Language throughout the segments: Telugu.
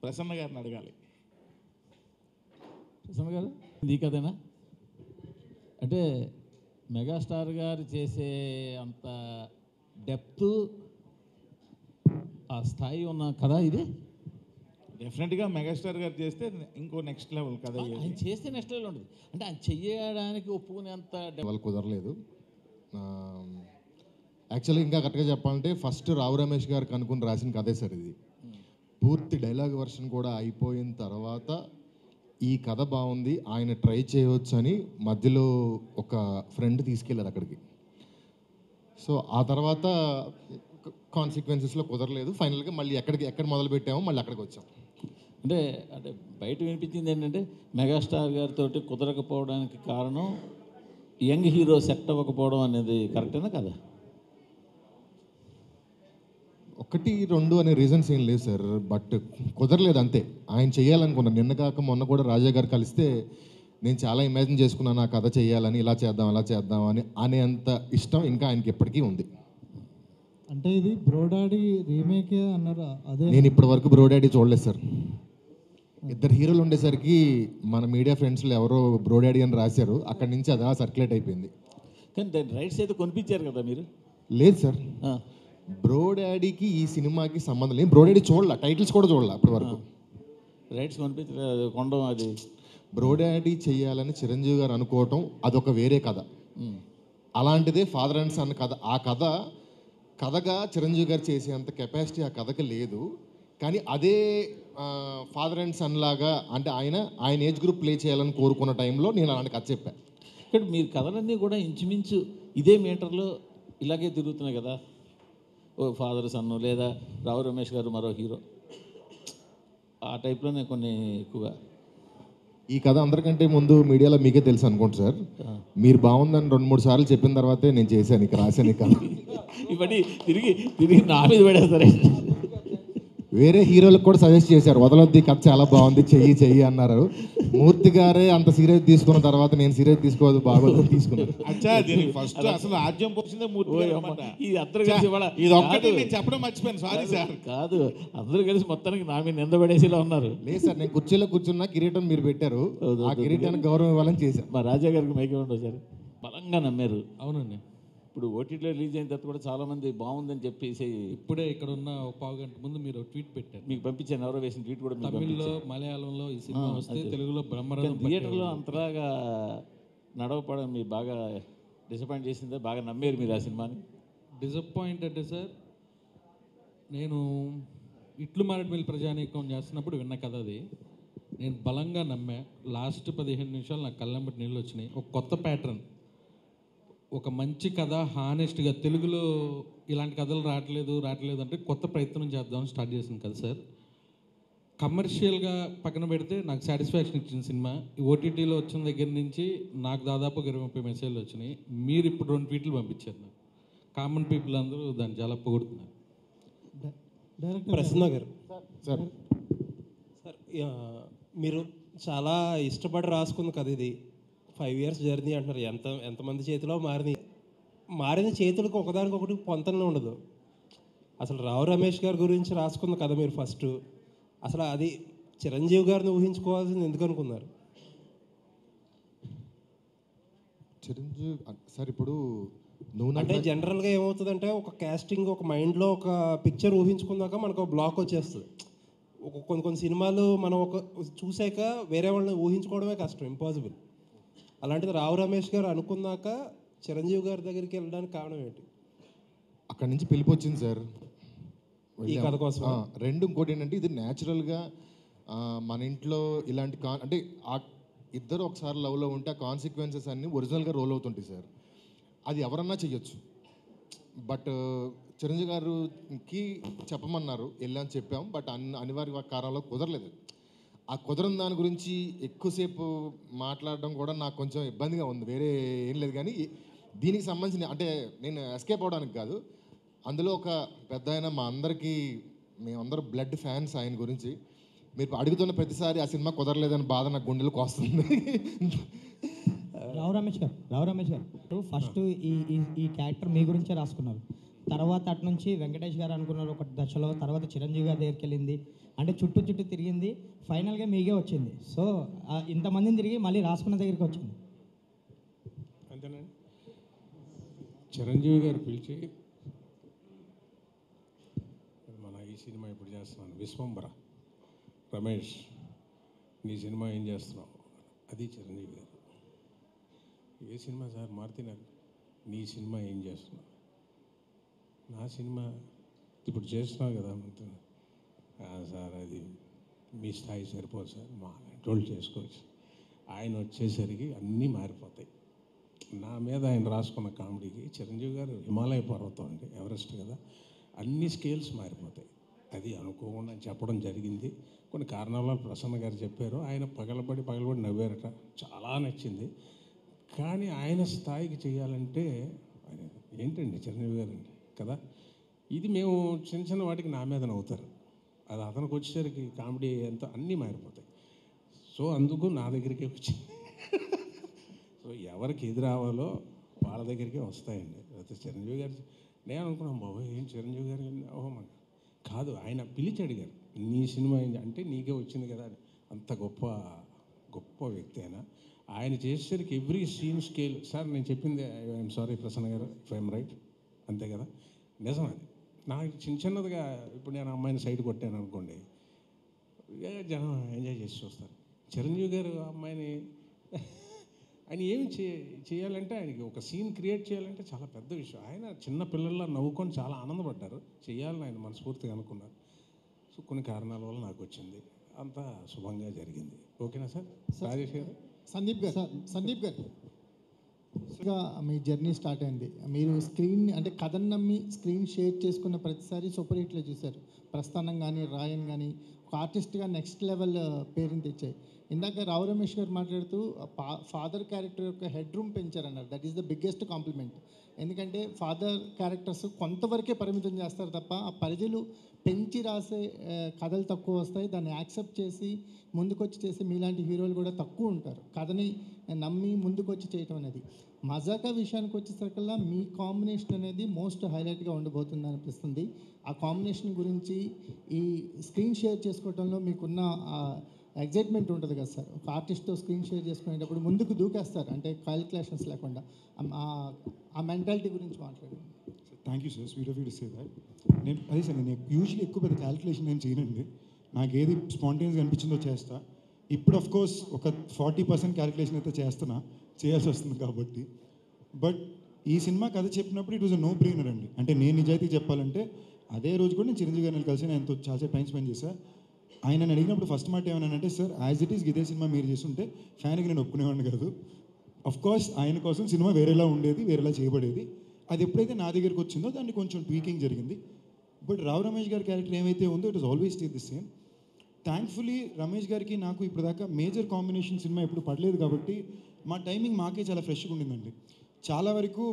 ప్రసన్న గారిని అడగాలి. ప్రసన్న గారు, ఇది కదేనా? అంటే మెగాస్టార్ గారు చేసే అంత డెప్త్, ఆ స్థాయి ఉన్న కథ ఇది. డెఫినెట్గా మెగాస్టార్ గారు చేస్తే ఇంకో నెక్స్ట్ లెవెల్ కదా. ఆయన చేస్తే నెక్స్ట్ లెవెల్ ఉంటుంది. అంటే ఆయన చెయ్యడానికి ఒప్పుకునేంత వాళ్ళు కుదరలేదు. యాక్చువల్లీ ఇంకా కరెక్ట్గా చెప్పాలంటే ఫస్ట్ రావు రమేష్ గారికి అనుకుని రాసిన కథే సార్ ఇది. పూర్తి డైలాగ్ వర్షన్ కూడా అయిపోయిన తర్వాత ఈ కథ బాగుంది, ఆయన ట్రై చేయవచ్చు అని మధ్యలో ఒక ఫ్రెండ్ తీసుకెళ్ళారు అక్కడికి. సో ఆ తర్వాత కాన్సిక్వెన్సెస్లో కుదరలేదు. ఫైనల్గా మళ్ళీ ఎక్కడ మొదలు పెట్టామో మళ్ళీ అక్కడికి వచ్చాం. అంటే అంటే బయట వినిపించింది ఏంటంటే మెగాస్టార్ గారితో కుదరకపోవడానికి కారణం యంగ్ హీరో సెట్ అవ్వకపోవడం అనేది కరెక్టేనా కదా? 1, 2 అనే రీజన్స్ ఏం లేదు సార్, బట్ కుదరలేదు అంతే. ఆయన చేయాలనుకున్నాను. నిన్న కాక మొన్న కూడా రాజా గారు కలిస్తే నేను చాలా ఇమాజిన్ చేసుకున్నాను ఆ కథ చేయాలని, ఇలా చేద్దాం అలా చేద్దాం అని అనేంత ఇష్టం ఇంకా ఆయనకి ఎప్పటికీ ఉంది. అంటే ఇది బ్రోడాడీ రీమేక్ అన్నారు. అదే నేను ఇప్పటి వరకు బ్రోడాడీ చూడలేదు సార్. 2 హీరోలు ఉండేసరికి మన మీడియా ఫ్రెండ్స్లో ఎవరో బ్రోడాడీ అని రాశారు, అక్కడి నుంచి అదా సర్క్యులేట్ అయిపోయింది. కానీ దాని రైట్స్ అయితే కొనిపించారు కదా మీరు? లేదు సార్, బ్రోడాడీకి ఈ సినిమాకి సంబంధం లేదు. బ్రోడాడీ చూడాల, టైటిల్స్ కూడా చూడాల అప్పటి వరకు. రైట్స్ కొనిపించలేదు, కొండం. అది బ్రోడాడీ చేయాలని చిరంజీవి గారు అనుకోవటం అదొక వేరే కథ. అలాంటిదే ఫాదర్ అండ్ సన్ కథ. ఆ కథగా చిరంజీవి గారు చేసేంత కెపాసిటీ ఆ కథకి లేదు. కానీ అదే ఫాదర్ అండ్ సన్ లాగా అంటే ఆయన ఏజ్ గ్రూప్ ప్లే చేయాలని కోరుకున్న టైంలో నేను అలాంటి కథ చెప్పాను. ఇక్కడ మీరు కథలన్నీ కూడా ఇంచుమించు ఇదే మీటర్లో ఇలాగే తిరుగుతున్నాయి కదా. ఓ ఫాదర్ సన్ను, లేదా రావు రమేష్ గారు మరో హీరో, ఆ టైప్లోనే కొన్ని ఎక్కువగా. ఈ కథ అందరికంటే ముందు మీడియాలో మీకే తెలుసు అనుకుంటా సార్. మీరు బాగుందని 2-3 సార్లు చెప్పిన తర్వాతే నేను చేశాను ఇక రాశాను ఈ కథ. ఇవన్నీ తిరిగి నా మీద పడేస్తారే. వేరే హీరోలకు కూడా సజెస్ట్ చేశారు, వదలొద్ది కథ చాలా బాగుంది, చెయ్యి అన్నారు. మూర్తి గారే అంత సీరియస్ తీసుకున్న తర్వాత నేను సీరియస్ తీసుకోవద్దు, బాగోదు తీసుకున్నాను. ఫస్ట్ అసలు ఆద్యం పోసిందే మూర్తి. ఇది అందరూ కలిసి ఇది ఒక్కటి నేను చెప్పడం మర్చిపోయాను, సారీ సార్. కాదు, అందరూ కలిసి మొత్తానికి నా మీద నింద పడేసేలా ఉన్నారు. లేదు సార్, నేను కుర్చీలో కూర్చున్నా, కిరీటం మీరు పెట్టారు, ఆ కిరీటానికి గౌరవం ఇవ్వాలని చేశాను. మా రాజా గారికి మైకే ఉండవు సార్, బలంగా నమ్మారు. అవునండి. ఇప్పుడు ఓటీటీలో రిలీజ్ అయిన తర్వాత కూడా చాలామంది బాగుందని చెప్పేసి ఇప్పుడే ఇక్కడ ఉన్న ఒక పావు గంట ముందు మీరు ట్వీట్ పెట్టారు, మీకు పంపించాను. ఎవరో వేసిన ట్వీట్ కూడా తమిళ్లో మలయాళంలో ఈ సినిమా వస్తే తెలుగులో బ్రహ్మరథం. థియేటర్లో అంతలాగా నడవపడం మీకు బాగా డిసప్పాయింట్ చేసిందే? బాగా నమ్మారు మీరు ఆ సినిమాని? డిసప్పాయింట్ అంటే సార్, నేను ఇట్లు మారేడుమిల్లి ప్రజానీకం చేస్తున్నప్పుడు విన్న కథ అది. నేను బలంగా నమ్మా. లాస్ట్ 15 నిమిషాలు నాకు కళ్ళంబటి నీళ్ళు వచ్చినాయి. ఒక కొత్త ప్యాటర్న్, ఒక మంచి కథ, హానెస్ట్గా తెలుగులో ఇలాంటి కథలు రావట్లేదు అంటే కొత్త ప్రయత్నం చేద్దామని స్టార్ట్ చేసింది కదా సార్. కమర్షియల్గా పక్కన పెడితే నాకు సాటిస్ఫాక్షన్ ఇచ్చిన సినిమా. ఈ ఓటీటీలో వచ్చిన దగ్గర నుంచి నాకు దాదాపు 20-30 మెసేజ్లు వచ్చినాయి. మీరు ఇప్పుడు 2 ట్వీట్లు పంపించారు నాకు. కామన్ పీపుల్ అందరూ దాన్ని చాలా పొగుడుతున్నారు. ప్రసన్న గారు సార్, మీరు చాలా ఇష్టపడి రాసుకుంది కదా ఇది. 5 years జర్నీ అంటున్నారు. ఎంతమంది చేతిలో మారిన చేతులకు ఒకదానికొకటి పొంతనలో ఉండదు. అసలు రావు రమేష్ గారి గురించి రాసుకున్న కదా మీరు ఫస్ట్. అసలు అది చిరంజీవి గారిని ఊహించుకోవాల్సింది ఎందుకు అనుకున్నారు? చిరంజీవి సార్, ఇప్పుడు అంటే జనరల్గా ఏమవుతుందంటే ఒక కాస్టింగ్, ఒక మైండ్లో ఒక పిక్చర్ ఊహించుకున్నాక మనకు ఒక బ్లాక్ వచ్చేస్తుంది. కొన్ని సినిమాలు మనం చూసాక వేరే వాళ్ళని ఊహించుకోవడమే కష్టం, ఇంపాసిబుల్. అలాంటిది రావు రమేష్ గారు అనుకున్నాక చిరంజీవి గారి దగ్గరికి వెళ్ళడానికి కారణం ఏంటి? అక్కడి నుంచి పిలిపి వచ్చింది సార్ ఈ కథ కోసం. ఇంకోటి ఏంటంటే ఇది న్యాచురల్గా మన ఇంట్లో ఇలాంటి అంటే ఆ ఇద్దరు ఒకసారి లవ్లో ఉంటే ఆ కాన్సిక్వెన్సెస్ అన్నీ ఒరిజినల్గా రోల్ అవుతుంటాయి సార్. అది ఎవరన్నా చెయ్యొచ్చు, బట్ చిరంజీవి గారికి చెప్పమన్నారు, వెళ్ళని చెప్పాం. బట్ అనివార్య కారణాల్లో కుదరలేదు. ఆ కుదరని దాని గురించి ఎక్కువసేపు మాట్లాడడం కూడా నాకు కొంచెం ఇబ్బందిగా ఉంది. వేరే ఏం లేదు, కానీ దీనికి సంబంధించిన అంటే నేను ఎస్కేప్ అవడానికి కాదు. అందులో ఒక పెద్ద ఆయన మా అందరికీ, మేమందరూ బ్లడ్ ఫ్యాన్స్ ఆయన గురించి. మీరు అడుగుతున్న ప్రతిసారి ఆ సినిమా కుదరలేదని బాధ నాకు గుండెలకు వస్తుంది. రావు రమేష్ గారు ఫస్ట్ ఈ క్యారెక్టర్ మీ గురించే రాసుకున్నారు. తర్వాత అటు నుంచి వెంకటేష్ గారు అనుకున్నారు ఒక దశలో, తర్వాత చిరంజీవి గారి దగ్గరికి వెళ్ళింది, అంటే చుట్టూ చుట్టూ తిరిగింది, ఫైనల్గా మీకే వచ్చింది. సో ఇంతమందిని తిరిగి మళ్ళీ రాసుకున్న దగ్గరికి వచ్చింది. అంతేనండి. చిరంజీవి గారు పిలిచి మన ఈ సినిమా ఇప్పుడు చేస్తున్నాను విశ్వంబర, రమేష్ నీ సినిమా ఏం చేస్తున్నావు, అది చిరంజీవి గారు. ఏ సినిమా సార్ మారుతి నాకు, నీ సినిమా ఏం చేస్తున్నావు, నా సినిమా ఇప్పుడు చేస్తున్నావు కదా సార్, అది మీ స్థాయి సరిపోదు సార్, మా టోల్డ్ చేసుకోవచ్చు. ఆయన వచ్చేసరికి అన్నీ మారిపోతాయి. నా మీద ఆయన రాసుకున్న కామెడీకి చిరంజీవి గారు హిమాలయ పర్వతం అండి, ఎవరెస్ట్ కదా, అన్ని స్కేల్స్ మారిపోతాయి. అది అనుకోకుండా చెప్పడం జరిగింది. కొన్ని కారణాల ప్రసన్న గారు చెప్పారు, ఆయన పగలబడి నవ్వారట, చాలా నచ్చింది. కానీ ఆయన స్థాయికి చేయాలంటే ఏంటండి చిరంజీవి గారు అండి కదా, ఇది మేము చిన్న చిన్న వాటికి నా మీద నవ్వుతారు, అది అతనికి వచ్చేసరికి కామెడీ ఎంత అన్నీ మారిపోతాయి. సో అందుకు నా దగ్గరికే వచ్చింది. సో ఎవరికి ఎది రావాలో వాళ్ళ దగ్గరికే వస్తాయండి. అయితే చిరంజీవి గారు నేను అనుకున్నాను, బాబోయ్ ఏం చిరంజీవి గారు ఓహో మన కాదు, ఆయన పిలిచి అడిగారు నీ సినిమా ఏంటి అంటే నీకే వచ్చింది కదా అని. అంత గొప్ప వ్యక్తి ఆయన చేసేసరికి ఎవ్రీ సీన్ స్కేల్. సార్ నేను చెప్పింది ఐఎమ్ సారీ ప్రసన్న గారు ఇఫ్ ఐఎమ్ రైట్, అంతే కదా, నిజం అది. నాకు చిన్నదిగా ఇప్పుడు నేను అమ్మాయిని సైడ్ కొట్టాను అనుకోండి, జనం ఎంజాయ్ చేసి చూస్తారు. చిరంజీవి గారు అమ్మాయిని ఆయన ఏమి చేయాలంటే, ఆయనకి ఒక సీన్ క్రియేట్ చేయాలంటే చాలా పెద్ద విషయం. ఆయన చిన్న పిల్లల్లో నవ్వుకొని చాలా ఆనందపడ్డారు, చేయాలని ఆయన మనస్ఫూర్తిగా అనుకున్నారు. సో కొన్ని కారణాల వల్ల నాకు వచ్చింది, అంతా శుభంగా జరిగింది. ఓకేనా సార్? రాజేష్ గారు. సందీప్ గారు మీ జర్నీ స్టార్ట్ అయింది. మీరు స్క్రీన్ అంటే కథను నమ్మి స్క్రీన్ షేర్ చేసుకున్న ప్రతిసారి సూపర్ హిట్లో చూశారు. ప్రస్థానం కానీ రాయన్ కానీ ఒక ఆర్టిస్ట్గా నెక్స్ట్ లెవెల్ పేరుని తెచ్చాయి. ఇందాక రావు రమేష్ గారు మాట్లాడుతూ ఫాదర్ క్యారెక్టర్ యొక్క హెడ్ రూమ్ పెంచారన్నారు. That is the biggest compliment. ఎందుకంటే ఫాదర్ క్యారెక్టర్స్ కొంతవరకే పరిమితం చేస్తారు తప్ప ఆ పరిధులు పెంచి రాసే కథలు తక్కువ వస్తాయి. దాన్ని యాక్సెప్ట్ చేసి ముందుకొచ్చి చేసే మీలాంటి హీరోలు కూడా తక్కువ ఉంటారు. కథని నమ్మి ముందుకొచ్చి చేయటం అనేది. మజాకా విషయానికి వచ్చేసరికల్లా మీ కాంబినేషన్ అనేది మోస్ట్ హైలైట్గా ఉండబోతుంది అనిపిస్తుంది. ఆ కాంబినేషన్ గురించి ఈ స్క్రీన్ షేర్ చేసుకోవడంలో మీకున్న ఎగ్జైట్మెంట్ ఉంటుంది కదా సార్. ఒక ఆర్టిస్ట్తో స్క్రీన్ షేర్ చేసుకునేటప్పుడు ముందుకు దూకేస్తారు, అంటే క్యాలిక్యులేషన్స్ లేకుండా. ఆ మెంటాలిటీ గురించి మాట్లాడండి. Thank you sir, sweet of you to say that. నేను అదే సార్, నేను యూజువల్లీ ఎక్కువ పెద్ద క్యాలిక్యులేషన్ నేను చేయనండి. నాకు ఏది స్పాంటేనియస్గా అనిపించిందో చేస్తా. ఇప్పుడు ఆఫ్ కోర్స్ ఒక 40% క్యాలిక్యులేషన్ అయితే చేయాల్సి వస్తుంది కాబట్టి. బట్ ఈ సినిమా కథ చెప్పినప్పుడు it was a no brainer అండి. అంటే నేను నిజాయితీ చెప్పాలంటే అదే రోజు కూడా నేను చిరంజీవి గారిని కలిసి ఆయనతో చాలాసేపు టైం స్పెండ్ చేశాను. ఆయన అడిగినప్పుడు ఫస్ట్ మాట ఏమన్నానంటే, సార్ యాజ్ ఇట్ ఈస్ ఇదే సినిమా మీరు చేస్తుంటే ఫ్యాన్కి నేను ఒప్పుకునేవాడిని కాదు. అఫ్ కోర్స్ ఆయన కోసం సినిమా వేరేలా ఉండేది, వేరేలా చేయబడేది. అది ఎప్పుడైతే నా దగ్గరికి వచ్చిందో దాన్ని కొంచెం ట్వీకింగ్ జరిగింది. బట్ రావు రమేష్ గారి క్యారెక్టర్ ఏమైతే ఉందో it was always stay the same. Thankfully Ramesh గారికి నాకు ఇప్పుడు దాకా మేజర్ కాంబినేషన్ సినిమా ఎప్పుడు పడలేదు కాబట్టి మా టైమింగ్ మాకే చాలా ఫ్రెష్గా ఉండిందండి. చాలా వరకు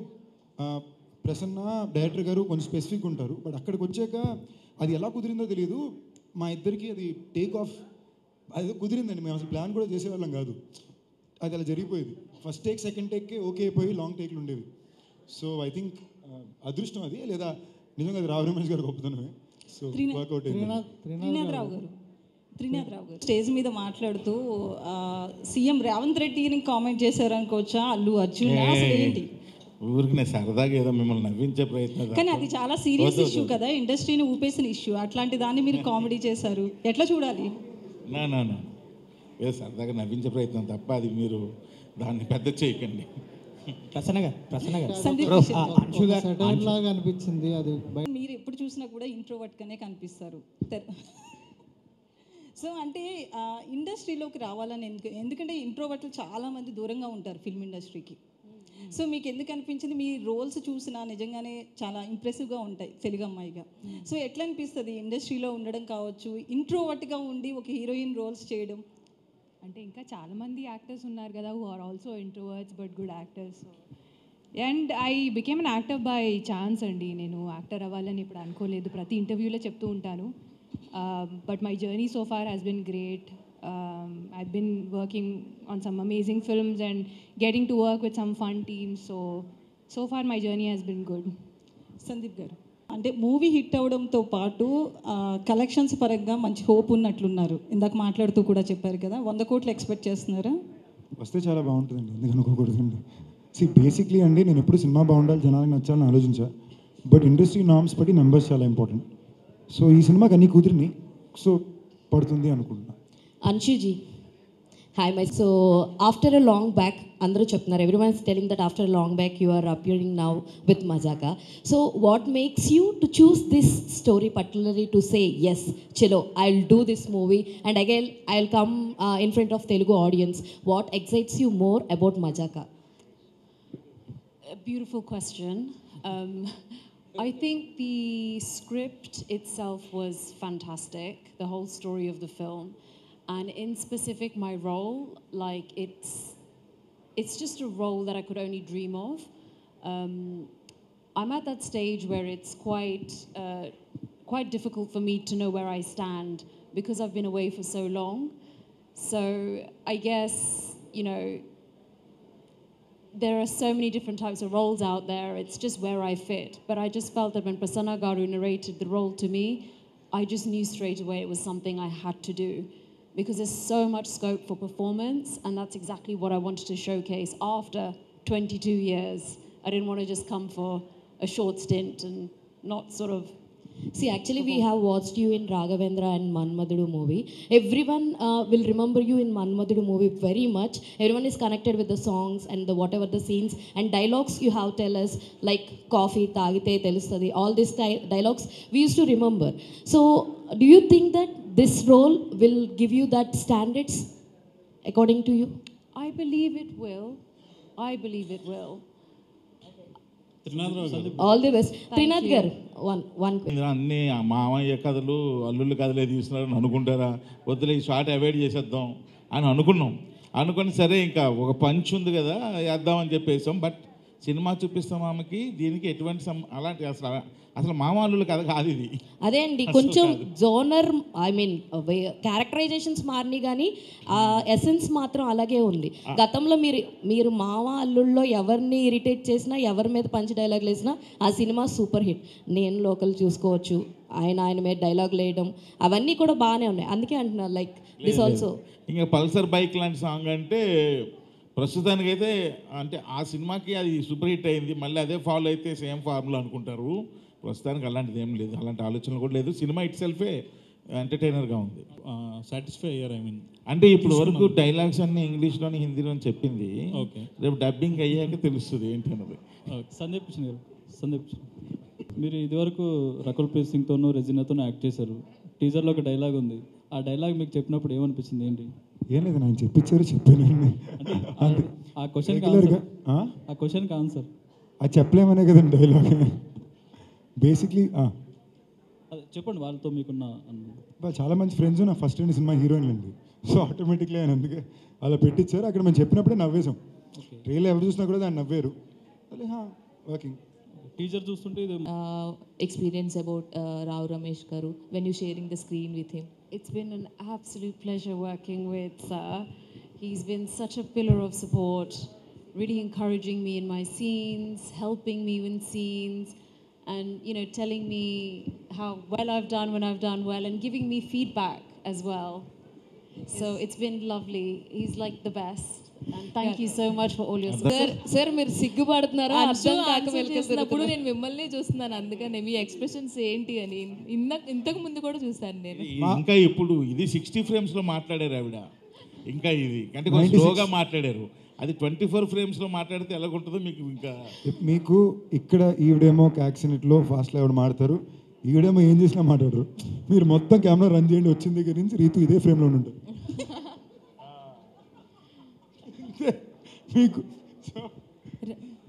ప్రసన్న డైరెక్టర్ గారు కొంచెం స్పెసిఫిక్ ఉంటారు, బట్ అక్కడికి వచ్చాక అది ఎలా కుదిరిందో తెలియదు. మా ఇద్దరికి అది టేక్ ఆఫ్ అది కుదిరిందండి. మేము అసలు ప్లాన్ కూడా చేసేవాళ్ళం కాదు, అది అలా జరిగిపోయేది. ఫస్ట్ టేక్ సెకండ్ టేక్కే ఓకే అయిపోయి లాంగ్ టేక్లు ఉండేవి. సో ఐ థింక్ అదృష్టం అది, లేదా నిజంగా అది రావు రమేష్ గారు గొప్పతనమే. సో వర్కౌట్ త్రినాథ్ రావు గారు స్టేజ్ మీద మాట్లాడుతూ సీఎం రేవంత్ రెడ్డిని కామెంట్ చేశారు అనుకోవచ్చా, అల్లు అర్జున్ అసలు ఏంటి? ఊరికి నేను సరదాగా ఏదో మిమ్మల్ని నవ్వించే ప్రయత్నం, కానీ అది చాలా సీరియస్ ఇష్యూ కదా, ఇండస్ట్రీని ఊపేసిన ఇష్యూ. అట్లాంటి దాన్ని మీరు కామెడీ చేశారు, ఎట్లా చూడాలి? నా ఏదో సరదాగా నవ్వించే ప్రయత్నం తప్ప అది మీరు దాన్ని పెద్ద చేయకండి. లాగా అనిపించింది అది. మీరు ఎప్పుడు చూసినా కూడా ఇంట్రోవర్ట్ గానే కనిపిస్తారు. సో అంటే ఇండస్ట్రీలోకి రావాలని ఎందుకంటే ఇంట్రోవర్ట్లు చాలామంది దూరంగా ఉంటారు ఫిల్మ్ ఇండస్ట్రీకి. సో మీకు ఎందుకు అనిపించింది? మీ రోల్స్ చూసినా నిజంగానే చాలా ఇంప్రెసివ్గా ఉంటాయి తెలుగు అమ్మాయిగా. సో ఎట్లా అనిపిస్తుంది ఇండస్ట్రీలో ఉండడం కావచ్చు, ఇంట్రోవర్ట్గా ఉండి ఒక హీరోయిన్ రోల్స్ చేయడం? అంటే ఇంకా చాలామంది యాక్టర్స్ ఉన్నారు కదా who are also introverts but good actors. And I became an actor by chance అండి. నేను యాక్టర్ అవ్వాలని ఇప్పుడు అనుకోలేదు, ప్రతి ఇంటర్వ్యూలో చెప్తూ ఉంటాను. But my journey so far has been great. I've been working on some amazing films and getting to work with some fun teams. So far my journey has been good. Sandeep గారు, అంటే మూవీ హిట్ అవడంతో పాటు కలెక్షన్స్ పరంగా మంచి హోప్ ఉన్నట్లున్నారు. ఇందాక మాట్లాడుతూ కూడా చెప్పారు కదా, 100 కోట్లు ఎక్స్పెక్ట్ చేస్తున్నారా? వస్తే చాలా బాగుంటుందండి, ఎందుకు అనుకోకూడదండి. బేసిక్లీ అండి నేను ఎప్పుడు సినిమా బాగుండాలి, జనాలకు నచ్చాలని ఆలోచించా. బట్ ఇండస్ట్రీ నార్మ్స్ బట్టి నెంబర్స్ చాలా ఇంపార్టెంట్. సో ఈ సినిమాకి అన్ని కుదిరిని, సో పడుతుంది అనుకుంటున్నా. Anshuji, hi, so after a long back, Andhru cheptunnaru, everyone is telling that after a long back you are appearing now with Mazaka. So what makes you to choose this story particularly to say, yes, chalo, I'll do this movie and again I'll come in front of Telugu audience. What excites you more about Mazaka? A beautiful question. I think the script itself was fantastic, the whole story of the film. And in specific, my role, like it's just a role that I could only dream of. I'm at that stage where it's quite difficult for me to know where I stand because I've been away for so long. So I guess, you know, there are so many different types of roles out there. It's just where I fit. But I just felt that when Prasanna Garu narrated the role to me, I just knew straight away it was something I had to do. Because there's so much scope for performance, and that's exactly what I wanted to showcase after 22 years. I didn't want to just come for a short stint and not sort of... See, actually we have watched you in Raghavendra and Manmadudu movie. Everyone will remember you in Manmadudu movie very much. Everyone is connected with the songs and the whatever the scenes and dialogues you have tell us, like coffee, tagite telustadi, all these dialogues we used to remember. So do you think that this role will give you that standards according to you? I believe it will. I believe it will. All the best. Trinath gar, one అన్ని మామయ్య కథలు అల్లుళ్ళ కథలే తీస్తున్నారని అనుకుంటారా, వద్దులే ఈ షార్ట్ అవాయిడ్ చేసేద్దాం అని అనుకుని సరే ఇంకా ఒక పంచ్ ఉంది కదా వేద్దామని చెప్పేసాం. బట్ సినిమా చూపిస్తాం ఆమెకి, దీనికి ఎటువంటి అలాంటి అసలు మామూలు కథ కాదు ఇది. అదే అండి, కొంచెం జోనర్ ఐ మీన్ క్యారెక్టరైజేషన్స్ మారినాయి కానీ ఆ ఎసెన్స్ మాత్రం అలాగే ఉంది. గతంలో మీరు మామ అల్లుల్లో ఎవరిని ఇరిటేట్ చేసినా, ఎవరి మీద పంచ్ డైలాగులు వేసినా ఆ సినిమా సూపర్ హిట్. నేను లోకల్ చూసుకోవచ్చు, ఆయన మీద డైలాగులు వేయడం అవన్నీ కూడా బాగానే ఉన్నాయి. అందుకే అంటున్నారు లైక్ దిస్ ఆల్సో. ఇంకా పల్సర్ బైక్ లాంటి సాంగ్ అంటే ప్రస్తుతానికైతే అంటే ఆ సినిమాకి అది సూపర్ హిట్ అయింది, మళ్ళీ అదే ఫాలో అయితే సేమ్ ఫార్ములా అనుకుంటారు. ప్రస్తుతానికి అలాంటిది ఏం లేదు, అలాంటి ఆలోచనలు కూడా లేదు. సినిమా ఇట్ సెల్ఫే ఎంటర్టైనర్గా ఉంది. సాటిస్ఫై అయ్యారు. ఐ మీన్ అంటే ఇప్పుడు వరకు డైలాగ్స్ అన్నీ ఇంగ్లీష్లోని హిందీలోని చెప్పింది, రేపు డబ్బింగ్ అయ్యాక తెలుస్తుంది ఏంటి అన్నది. సందీప్ కిషన్ గారు, మీరు ఇదివరకు రకుల్ ప్రీత్ సింగ్తోనూ రెజినాతోనూ యాక్ట్ చేశారు. టీజర్లో ఒక డైలాగ్ ఉంది, ఆ డైలాగ్ మీకు చెప్పినప్పుడు ఏమనిపించింది, ఏంటి? ఏం లేదు, నేను చెప్పించారు చెప్పానండి. ఆ క్వశ్చన్కి ఆన్సర్ అది చెప్పలేమనే కదండి డైలాగ్. బేసిక్లీ అదే చెప్పండి, వాళ్ళతో మీకున్న చాలా మంచి ఫ్రెండ్స్, నా ఫస్ట్ అండ్ సినిమా హీరోయిన్ అండి. సో ఆటోమేటిక్లీ ఆయన అందుకే అలా పెట్టించారు. అక్కడ మేము చెప్పినప్పుడే నవ్వేసాం. ట్రైలర్ ఎవరు చూసినా కూడా దాన్ని నవ్వారు. వర్కింగ్ టీజర్ చూస్తుంటే experience about Rao Ramesh Garu when you sharing the screen with him? It's been an absolute pleasure working with Sir. He's been such a pillar of support, really encouraging me in my scenes, helping me in scenes, and you know, telling me how well I've done when I've done well, and giving me feedback as well. So it's been lovely. He's like the best. And thank you so much for all your support. Sir, మీరు సిగ్గుపడుతున్నారా? అర్థం కాక వెళ్తున్నప్పుడు నేను మిమ్మల్ని చూస్తున్నాను, అందుకనే మీ ఎక్స్ప్రెషన్స్ ఏంటి అని ఇంతకు ముందు కూడా చూసాను నేను. ఇంకా ఇప్పుడు ఇది 60 ఫ్రేమ్స్లో మాట్లాడారు ఆవిడ, ఇంకా ఇది అంటే కొంచెం స్లోగా మాట్లాడారు. అది 24 ఫ్రేమ్స్లో మాట్లాడితే ఎలాగుంటుందో మీకు ఇక్కడ ఈవిడేమో యాక్సిడెంట్లో ఫాస్ట్లో ఎవడు మాడతారు, ఈవిడేమో ఏం చేసినా మాట్లాడరు. మీరు మొత్తం కెమెరా రన్ చేయండి, వచ్చిన దగ్గర నుంచి రీతు ఇదే ఫ్రేమ్లో ఉంటారు మీకు.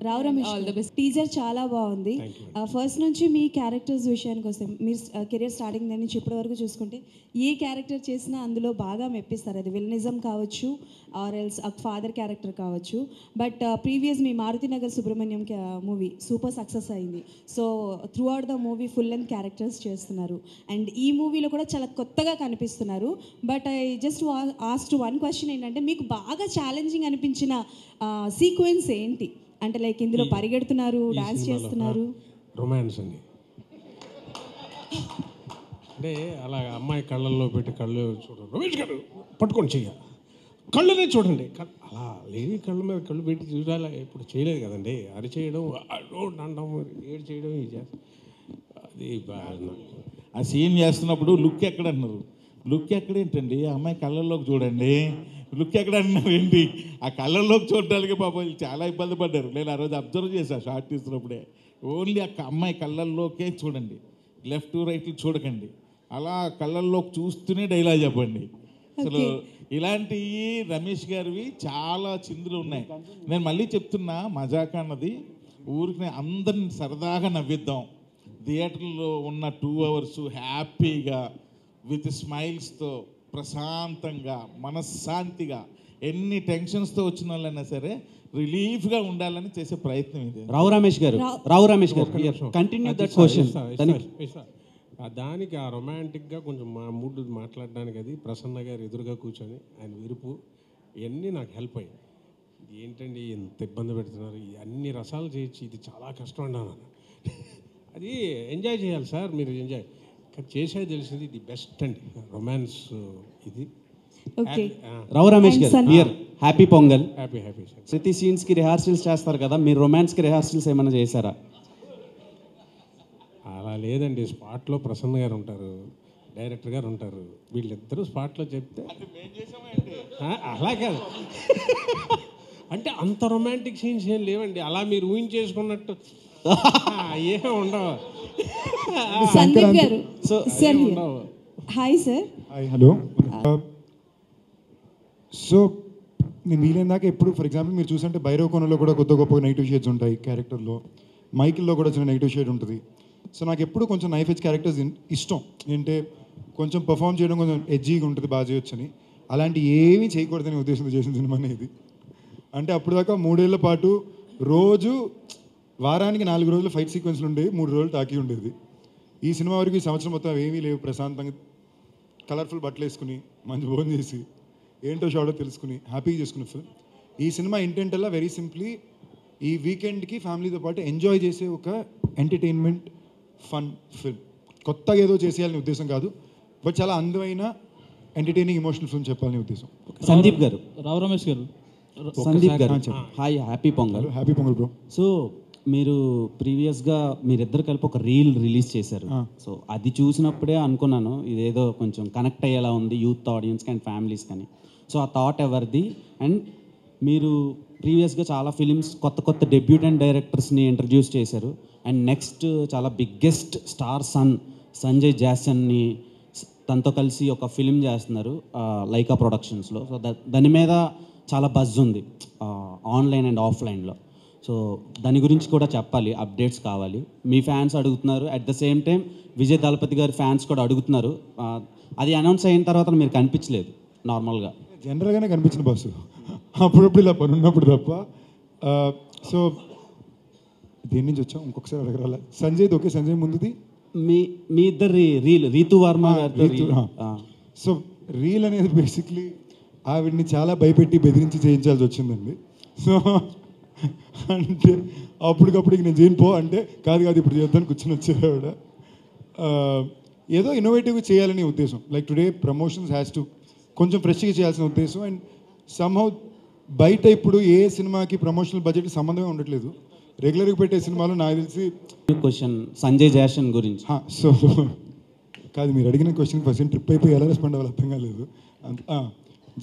రావు రమేష్, టీజర్ చాలా బాగుంది. ఫస్ట్ నుంచి మీ క్యారెక్టర్స్ విషయానికి వస్తే, మీరు కెరియర్ స్టార్టింగ్ దగ్గర నుంచి ఇప్పటి వరకు చూసుకుంటే ఏ క్యారెక్టర్ చేసినా అందులో బాగా మెప్పిస్తారు. అది విలనిజం కావచ్చు, ఆర్ ఎల్స్ ఫాదర్ క్యారెక్టర్ కావచ్చు. బట్ ప్రీవియస్ మీ Maruthinagar Subramanyam movie super success అయింది. So throughout the movie full length characters చేస్తున్నారు, అండ్ ఈ మూవీలో కూడా చాలా కొత్తగా కనిపిస్తున్నారు. But I just asked one question ఏంటంటే, మీకు బాగా ఛాలెంజింగ్ అనిపించిన సీక్వెన్స్ ఏంటి? అంటే లైక్ ఇందులో పరిగెడుతున్నారు, డాన్స్ చేస్తున్నారు. రొమాన్స్ అండి. అంటే అలా అమ్మాయి కళ్ళల్లో పెట్టి కళ్ళు చూడండి, రమేష్ గారు పట్టుకొని చెయ్యాలి, కళ్ళనే చూడండి, అలా లేని కళ్ళ మీద కళ్ళు పెట్టి చూడాలి. ఇప్పుడు చేయలేదు కదండి, అరిచేయడం, అనడం, ఏడు చేయడం, ఇది అది ఆ సీన్ చేస్తున్నప్పుడు లుక్ ఎక్కడ అన్నారు, లుక్ ఎక్కడేంటండి, అమ్మాయి కళ్ళల్లోకి చూడండి, లుక్ ఎక్కడ అన్నారు ఏంటి, ఆ కళ్ళల్లోకి చూడడానికి పాపం చాలా ఇబ్బంది పడ్డారు. నేను ఆ రోజు అబ్జర్వ్ చేశాను షార్ట్ తీస్తున్నప్పుడే. ఓన్లీ ఆ అమ్మాయి కళ్ళల్లోకే చూడండి, లెఫ్ట్ రైట్ చూడకండి, అలా కళ్ళల్లోకి చూస్తూనే డైలాగ్ చెప్పండి. అసలు ఇలాంటివి రమేష్ గారివి చాలా చిందులు ఉన్నాయి. నేను మళ్ళీ చెప్తున్నా, మజాక్ అన్నది ఊరికి అందరిని సరదాగా నవ్విద్దాం, థియేటర్లో ఉన్న 2 hours హ్యాపీగా విత్ స్మైల్స్తో ప్రశాంతంగా మనశ్శాంతిగా ఎన్ని టెన్షన్స్తో వచ్చిన వాళ్ళైనా సరే రిలీఫ్గా ఉండాలని చేసే ప్రయత్నం ఇది. రావు రమేష్ గారు కంటిన్యూ దట్ క్వశ్చన్. దానికి ఆ రొమాంటిక్గా కొంచెం మా మూడ్ మాట్లాడడానికి అది ప్రసన్న గారు ఎదురుగా కూర్చొని ఆయన విరుపు ఇవన్నీ నాకు హెల్ప్ అయ్యాయి. ఏంటండి ఎంత ఇబ్బంది పెడుతున్నారు, అన్ని రసాలు చేయొచ్చు, ఇది చాలా కష్టం అన్నాను. అది ఎంజాయ్ చేయాలి సార్, మీరు ఎంజాయ్ చేసేది తెలిసింది ఇది బెస్ట్ అండి రొమాన్స్ ఇది. రావు రమేష్ గారు here happy pongal. Happy happy sir. ప్రతి సీన్స్కి రిహార్సల్స్ చేస్తారు కదా, మీరు రొమాన్స్కి రిహార్సల్స్ ఏమైనా చేశారా? అలా లేదండి, స్పాట్లో ప్రసన్న గారు ఉంటారు, డైరెక్టర్ గారు ఉంటారు, వీళ్ళిద్దరూ స్పాట్లో చెప్తే అలా కాదు అంటే అంత రొమాంటిక్ సీన్స్ ఏం లేవండి, అలా మీరు ఊహించేసుకున్నట్టు ఏం ఉండవు. సందీప్ గారు sir hi sir. Hi hello. So నేను వీలైన దాకా ఎప్పుడు ఫర్ ఎగ్జాంపుల్ మీరు చూసంటే భైరవ కోణంలో కూడా కొత్త గొప్ప నెగిటివ్ షేడ్స్ ఉంటాయి క్యారెక్టర్లో, మైకిల్లో కూడా చిన్న నెగిటివ్ షేడ్ ఉంటుంది. సో నాకు ఎప్పుడు కొంచెం నైఫ్ ఎడ్జ్ క్యారెక్టర్స్ ఇష్టం, ఏంటంటే కొంచెం పర్ఫామ్ చేయడం కొంచెం ఎడ్జీగా ఉంటుంది, బాగా చేయొచ్చని. అలాంటి ఏమీ చేయకూడదని ఉద్దేశంతో చేసిన సినిమా అనేది. అంటే అప్పుడు దాకా 3 ఏళ్ల పాటు రోజు వారానికి 4 రోజులు ఫైట్ సీక్వెన్స్లు ఉండేవి, 3 రోజులు టాకీ ఉండేది. ఈ సినిమా వరకు ఈ సంవత్సరం మొత్తం ఏమీ లేవు, ప్రశాంతంగా కలర్ఫుల్ బట్టలు వేసుకుని మంచి భోజనం చేసి ఏంటో షాడో తెలుసుకుని హ్యాపీగా చేసుకునే ఫిల్మ్. ఈ సినిమా ఇంటెంట్ అలా వెరీ సింప్లీ ఈ వీకెండ్కి ఫ్యామిలీతో పాటు ఎంజాయ్ చేసే ఒక ఎంటర్టైన్మెంట్ ఫన్ ఫిల్మ్. కొత్తగా ఏదో చేసేయాలని ఉద్దేశం కాదు, బట్ చాలా అందమైన ఎంటర్టైనింగ్ ఎమోషనల్ ఫిల్మ్ చెప్పాలని ఉద్దేశం. సందీప్ గారు. రావు రమేష్ గారు. సందీప్ గారు hi happy pongal. Happy pongal bro. So మీరు ప్రీవియస్గా మీరిద్దరు కలిపి ఒక రీల్ రిలీజ్ చేశారు. సో అది చూసినప్పుడే అనుకున్నాను ఇదేదో కొంచెం కనెక్ట్ అయ్యేలా ఉంది యూత్ ఆడియన్స్కి అండ్ ఫ్యామిలీస్ కానీ. సో ఆ థాట్ ఎవరిది? అండ్ మీరు ప్రీవియస్గా చాలా ఫిలిమ్స్ కొత్త కొత్త డెబ్యూటెంట్ డైరెక్టర్స్ని ఇంట్రడ్యూస్ చేశారు. అండ్ నెక్స్ట్ చాలా బిగ్గెస్ట్ స్టార్ సంజయ్ జాసన్ని తనతో కలిసి ఒక ఫిలిం చేస్తున్నారు లైకా ప్రొడక్షన్స్లో. సో దాని మీద చాలా బజ్ ఉంది ఆన్లైన్ అండ్ ఆఫ్లైన్లో. సో దాని గురించి కూడా చెప్పాలి, అప్డేట్స్ కావాలి. మీ ఫ్యాన్స్ అడుగుతున్నారు, at the same time Vijay Thalapathy గారి ఫ్యాన్స్ కూడా అడుగుతున్నారు. అది అనౌన్స్ అయిన తర్వాత మీరు కనిపించలేదు నార్మల్గా. జనరల్గానే కనిపించిన బాసు, అప్పుడప్పుడు ఇలా పని ఉన్నప్పుడు తప్ప. సో దేని నుంచి వచ్చాం ఇంకొకసారి అడగరాల. సంజయ్ది ఓకే, సంజయ్ ముందుది మీ ఇద్దరు రీల్ రీతు వర్మ గారు. సో రీల్ అనేది బేసిక్లీ ఆవిడ్ని చాలా భయపెట్టి బెదిరించి చేయించాల్సి వచ్చిందండి. సో అంటే అప్పటికప్పుడు నేను చేయను పో అంటే కాదు ఇప్పుడు చేద్దాను కూర్చొని వచ్చారు ఆవిడ. ఏదో ఇన్నోవేటివ్గా చేయాలనే ఉద్దేశం. Like today promotions has to కొంచెం ఫ్రెష్గా చేయాల్సిన ఉద్దేశం. అండ్ సమ్హౌ బయట ఇప్పుడు ఏ సినిమాకి ప్రమోషనల్ బడ్జెట్కి సంబంధమే ఉండట్లేదు. రెగ్యులర్గా పెట్టే సినిమాలు నాకు తెలిసి క్వశ్చన్ సంజయ్ జాసన్ గురించి. సో కాదు మీరు అడిగిన క్వశ్చన్ ఫస్ట్ ట్రిప్ అయిపోయి ఎలా రెస్పాండ్ అవ్వాలి అర్థం కాలేదు.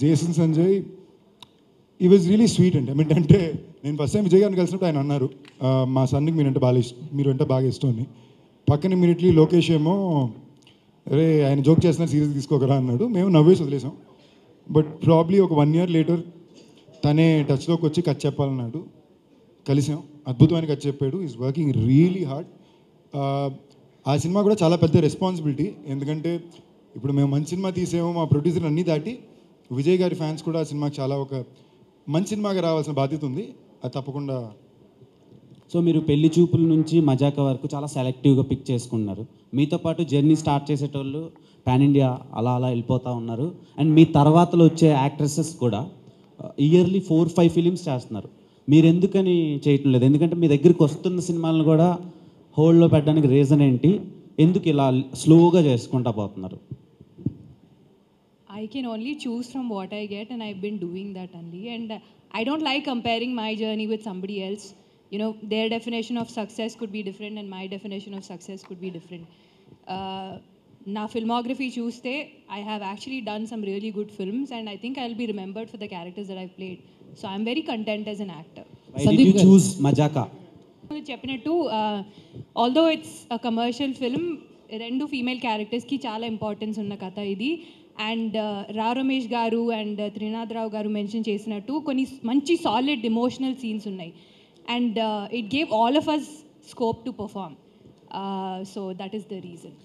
జేసన్ సంజయ్ ఈ వాజ్ రియలీ స్వీట్ అండి. అంటే నేను ఫస్ట్ టైం విజయ్ గారిని కలిసినప్పుడు ఆయన అన్నారు మా సన్నికి మీరంటే బాగా ఇష్టం అని. పక్కన ఇమీడియట్లీ లోకేష్ ఏమో అరే ఆయన జోక్ చేస్తున్నారు సీరియస్ తీసుకోకరా అన్నాడు. మేము నవ్వేసి వదిలేసాం. బట్ ప్రాబ్లీ ఒక 1 year లేటర్ తనే టచ్లోకి వచ్చి కథ చెప్పాలన్నాడు. కలిసాం, అద్భుతమైన కథ చెప్పాడు. Is working really hard. ఆ సినిమా కూడా చాలా పెద్ద రెస్పాన్సిబిలిటీ. ఎందుకంటే ఇప్పుడు మేము మంచి సినిమా తీసేమో మా ప్రొడ్యూసర్ అన్నీ దాటి విజయ్ గారి ఫ్యాన్స్ కూడా ఆ సినిమాకి చాలా ఒక మంచి సినిమాగా రావాల్సిన బాధ్యత ఉంది. అది తప్పకుండా. సో మీరు పెళ్లి చూపుల నుంచి మజాకా వరకు చాలా సెలెక్టివ్గా పిక్ చేసుకున్నారు. మీతో పాటు జర్నీ స్టార్ట్ చేసేటోళ్ళు పాన్ ఇండియా అలా వెళ్ళిపోతూ ఉన్నారు. అండ్ మీ తర్వాతలో వచ్చే యాక్ట్రెసెస్ కూడా ఇయర్లీ 4-5 ఫిలిమ్స్ చేస్తున్నారు. మీరు ఎందుకని చేయటం లేదు? ఎందుకంటే మీ దగ్గరికి వస్తున్న సినిమాలను కూడా హోల్డ్లో పెట్టడానికి రీజన్ ఏంటి, ఎందుకు ఇలా స్లోగా చేసుకుంటా పోతున్నారు? I can only choose from what I get, and I've been doing that only. And I don't like comparing my journey with somebody else. You know, their definition of success could be different, and my definition of success could be different. Na filmography చూస్తే I have actually done some really good films, and I think I'll be remembered for the characters that I've played. So I'm very content as an actor. Why did you choose Majaka? చెప్పినట్టు although it's a commercial film, 2 female క్యారెక్టర్స్కి చాలా ఇంపార్టెన్స్ ఉన్న కథ ఇది. అండ్ రావ్ రమేష్ గారు అండ్ త్రినాథరావు గారు మెన్షన్ చేసినట్టు కొన్ని మంచి సాలిడ్ ఎమోషనల్ సీన్స్ ఉన్నాయి. And it gave all of us scope to perform. So that is the reason.